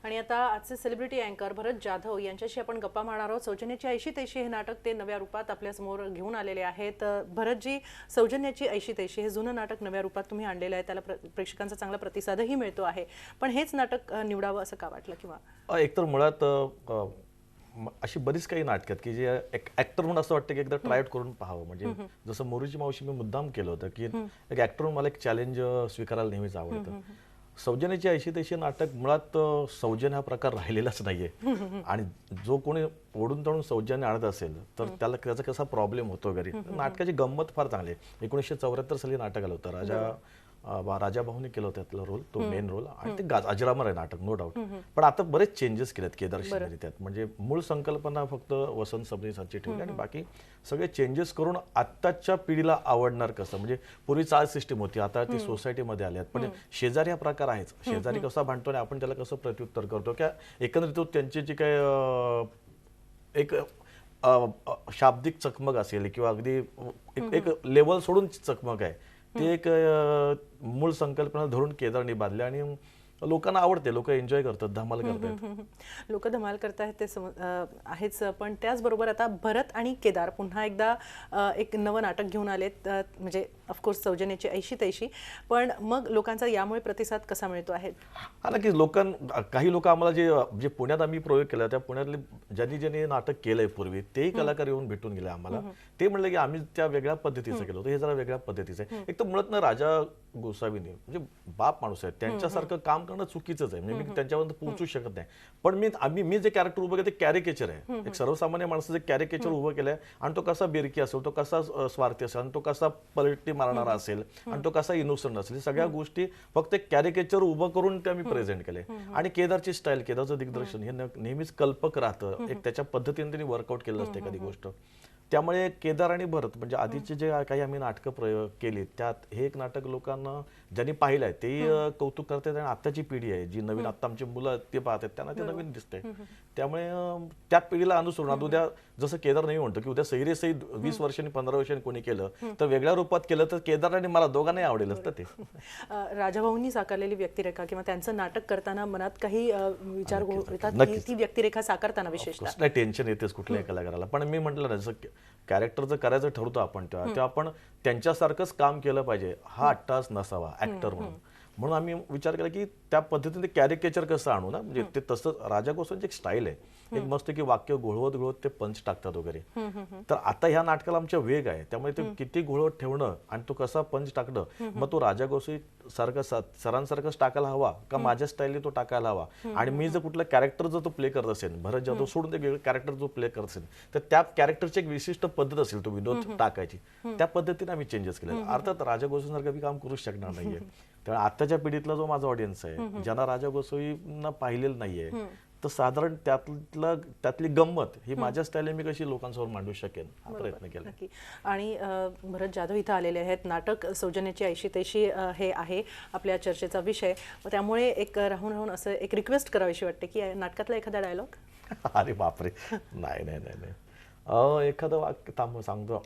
आणि आता आजचे सेलिब्रिटी अँकर भरत जाधव यांच्याशी आपण गप्पा मारणार आहोत। सौजन्याची ऐशी तैशी हे नाटक ते नव्या रूपात आपल्या समोर घेऊन आलेले आहेत। भरतजी, सौजन्याची ऐशी तैशी हे जुनं नाटक नव्या रूपात तुम्ही आणलेलं आहे, त्याला प्रेक्षकांचा चांगला प्रतिसादही मिळतो आहे, पण हेच नाटक निवडावं असं का वाटलं? किंवा एकतर मुळात अशी बरीच काही नाटकं आहेत की जे एक ॲक्टर म्हणून असं वाटतं की एकदा ट्राय आउट करून पाहावं। म्हणजे जसं मोरूची मावशी मी मुद्दाम केलं होतं की एक ॲक्टर म्हणून मला एक चॅलेंज स्वीकारायला नेहमीच आवडतं। सौजन्याची ऐशी तैशी नाटक मुळात सौजन्य हा प्रकार राहिलेलाच नाहीये आणि जो कोणी ओढून तोडून सौजन्य आणत असेल तर त्याला त्याचा कसा प्रॉब्लेम होतो घरी। नाटकाची गंमत फार चांगली आहे। 1974 साली नाटक आलं होतं, राजा भाऊने केलं होतं त्यातला रोल, तो मेन रोल, आणि ते अजरामर आहे नाटक, नो डाऊट। पण आता बरेच चेंजेस केलेत केदार शिंदे त्यात। म्हणजे मूळ संकल्पना फक्त वसंत सबनीसांची ठेवली आणि बाकी सगळे चेंजेस करून आत्ताच्या पिढीला आवडणार कसं, म्हणजे पूर्वी चाळ सिस्टीम होती, आता ती सोसायटीमध्ये आली आहेत, पण शेजारी हा प्रकार आहेच। शेजारी कसा भांडतो आणि आपण त्याला कसं प्रत्युत्तर करतो, की एकंदरीत त्यांची जी काय एक शाब्दिक चकमक असेल किंवा अगदी एक लेवल सोडून चकमक आहे, ते एक मूळ संकल्पना धरून केदारने बांधले आणि लोकांना आवडते, लोक एन्जॉय करतात, धमाल करतात। लोक धमाल करतात ते आहेच, पण त्याचबरोबर आता भरत आणि केदार पुन्हा एकदा एक नवं नाटक घेऊन आलेत, म्हणजे ऑफकोर्स सौजन्याची ऐशी तैशी, पण मग लोकांचा यामुळे प्रतिसाद कसा मिळतो आहे? हा की काही लोक आम्हाला जे पुण्यात आम्ही प्रयोग केला, त्या पुण्यातले ज्यांनी नाटक केलंय पूर्वी तेही कलाकार येऊन भेटून गेले आम्हाला। ते म्हणले की आम्ही त्या वेगळ्या पद्धतीचं केलं होतं, हे जरा वेगळ्या पद्धतीचं आहे। एक तर मुळात ना राजा गोसावीने म्हणजे बाप माणूस आहे, त्यांच्यासारखं काम करणं चुकीचंच आहे, म्हणजे मी त्यांच्यापर्यंत पोहोचू शकत नाही। पण मी जे कॅरेक्टर उभं केलं ते कॅरिकेचर आहे, एक सर्वसामान्य माणसाचं कॅरिकेचर उभं केलंय आणि तो कसा बेरकी असेल, तो कसा स्वार्थी असेल, आणि तो कसा पलटी मारणारा असेल, आणि तो कसा इनोसंट असेल, सगळ्या गोष्टी फक्त एक कॅरिकेचर उभं करून ते आम्ही प्रेझेंट केले। आणि केदारची स्टाईल, केदारचं दिग्दर्शन हे नेहमीच कल्पक राहतं, एक त्याच्या पद्धतीने त्यांनी वर्कआउट केलं असतं एखादी गोष्ट। त्यामुळे केदार आणि भरत म्हणजे आधीचे जे काही आम्ही नाटकं प्रयोग केली त्यात हे एक नाटक लोकांना ज्यांनी पाहिलं आहे ते कौतुक करतात, आणि आत्ताची पिढी आहे जी नवीन, आता आमची मुलं ते पाहतात, त्यांना ते नवीन दिसतंय। त्यामुळे त्या पिढीला अनुसरून आता उद्या जसं केदार नाही म्हणतो की उद्या सही 20 वर्षांनी 15 वर्षांनी कोणी केलं तर वेगळ्या रूपात केलं तर केदार आणि मला दोघांनाही आवडेल असतं ते। राजाभाऊंनी साकारलेली व्यक्तिरेखा किंवा त्यांचं नाटक करताना मनात काही विचार येतात ती व्यक्तिरेखा साकारताना विशेषतः? नाही, टेन्शन येतेच कुठल्याही कलाकाराला, पण मी म्हटलं ना जसं कॅरेक्टर जर करायचं ठरवतो आपण तेव्हा आपण त्यांच्यासारखंच काम केलं पाहिजे, हा अट्टास नसावा ऍक्टर म्हणून आम्ही विचार केला की त्या पद्धतीने कॅरिकेचर कसं आणू ना, म्हणजे ते तसं राजा गोसावींची एक स्टाईल आहे, एक मस्त की वाक्य घोळवत ते पंच टाकतात वगैरे। तर आता ह्या नाटकाला आमच्या वेग आहे, त्यामुळे ते किती घोळवत ठेवणं आणि तो कसा पंच टाकणं, मग तो राजा गोसावी सारखा सरांसारखाच टाकायला हवा का माझ्या स्टाईलने तो टाकायला हवा, आणि मी जर कुठला कॅरेक्टर जर तो प्ले करत असेल, भरत जाधव सोडून ते वेगळं कॅरेक्टर जो प्ले करत असेल तर त्या कॅरेक्टरची एक विशिष्ट पद्धत असेल तो विनोद टाकायची, त्या पद्धतीने आम्ही चेंजेस केले। अर्थात राजा गोसावीसारखं मी काम करूच शकणार नाहीये, त्यामुळे आताच्या पिढीतला जो माझा ऑडियन्स आहे ज्यांना राजा गोसावींना पाहिलेलं नाहीये, तर साधारण त्यातली गंमत ही माझ्या स्टाईलने मी कशी लोकांसमोर मांडू शकेन हा प्रयत्न केला। आणि भरत जाधव इथं आलेले आहेत, नाटक सौजन्याची ऐशी तैशी हे आहे आपल्या चर्चेचा विषय, त्यामुळे एक राहून असं एक रिक्वेस्ट करावीशी वाटते की नाटकातला एखादा डायलॉग? अरे बापरे, नाही नाही नाही नाही, एखादं वाक्य थांब सांगतो।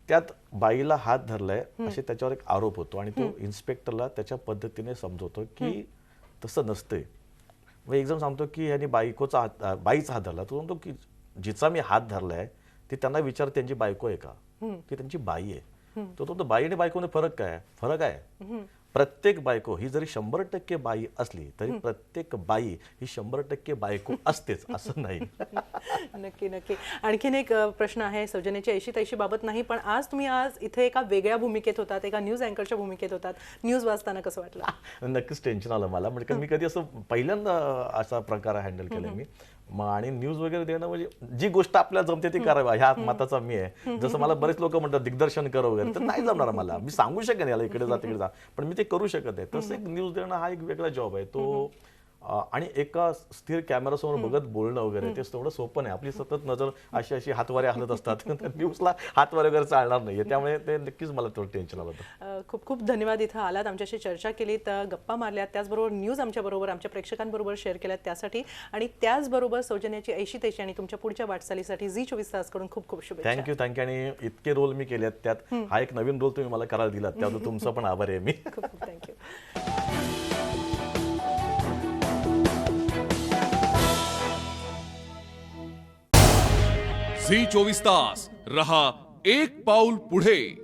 त्यात बाईला हात धरलाय असे त्याच्यावर एक आरोप होतो आणि तो इन्स्पेक्टरला त्याच्या पद्धतीने समजवतो की तसं नसतंय। मग एकदम सांगतो की यांनी बाईचा हात धरला, तो म्हणतो की जिचा मी हात धरलाय ती त्यांना विचार त्यांची बायको आहे का, ती त्यांची बाई आहे। तो बाई आणि बायकोने फरक काय? फरक आहे प्रत्येक बायको ही जरी 100% बाई असली तरी प्रत्येक बाई ही 100% बायको असतेच असं नाही। नक्की नक्की। आणखीन एक प्रश्न आहे सौजन्याची ऐशी तैशी बाबत नाही, पण आज तुम्ही इथे एका वेगळ्या भूमिकेत होतात, एका न्यूज अँकरच्या भूमिकेत होतात, न्यूज वाचताना कसं वाटलं? नक्कीच टेन्शन आलं मला, म्हणजे मी कधी असं पहिल्यांदा असा प्रकार हँडल केलाय मी, आणि न्यूज वगैरे देणं म्हणजे जी गोष्ट आपल्याला जमते ती करावी ह्या मताचा मी आहे। जसं मला बरेच लोक म्हणतात दिग्दर्शन कर वगैरे, तर नाही जमणार मला, मी सांगू शकेन याला इकडे जा तिकडे जा, पण मी ते करू शकत नाही। तसं एक न्यूज देणं हा एक वेगळा जॉब आहे तो, आणि एका स्थिर कॅमेरासमोर बघत बोलणं वगैरे ते तेवढं सोपं नाही, आपली सतत नजर अशी हातवारे हलत असतात, न्यूजला हातवारे वगैरे चालणार नाहीये, त्यामुळे ते नक्कीच मला थोडं टेन्शन आलं होतं। खूप खूप धन्यवाद, इथं आलात, आमच्याशी चर्चा केलीत, गप्पा मारल्यात, त्याचबरोबर न्यूज आमच्याबरोबर आमच्या प्रेक्षकांबरोबर शेअर केल्यात त्यासाठी, आणि त्याचबरोबर सौजन्याची ऐशी तैशी आणि तुमच्या पुढच्या वाटचालीसाठी झी24 तासकडून खूप खूप शुभेच्छा। थँक्यू। आणि इतके रोल मी केलेत, त्यात हा एक नवीन रोल तुम्ही मला करायला दिलात, त्याबद्दल तुमचा पण आभार आहे मी। खूप खूप थँक्यू। झी 24 तास रहा एक पाऊल पुढे.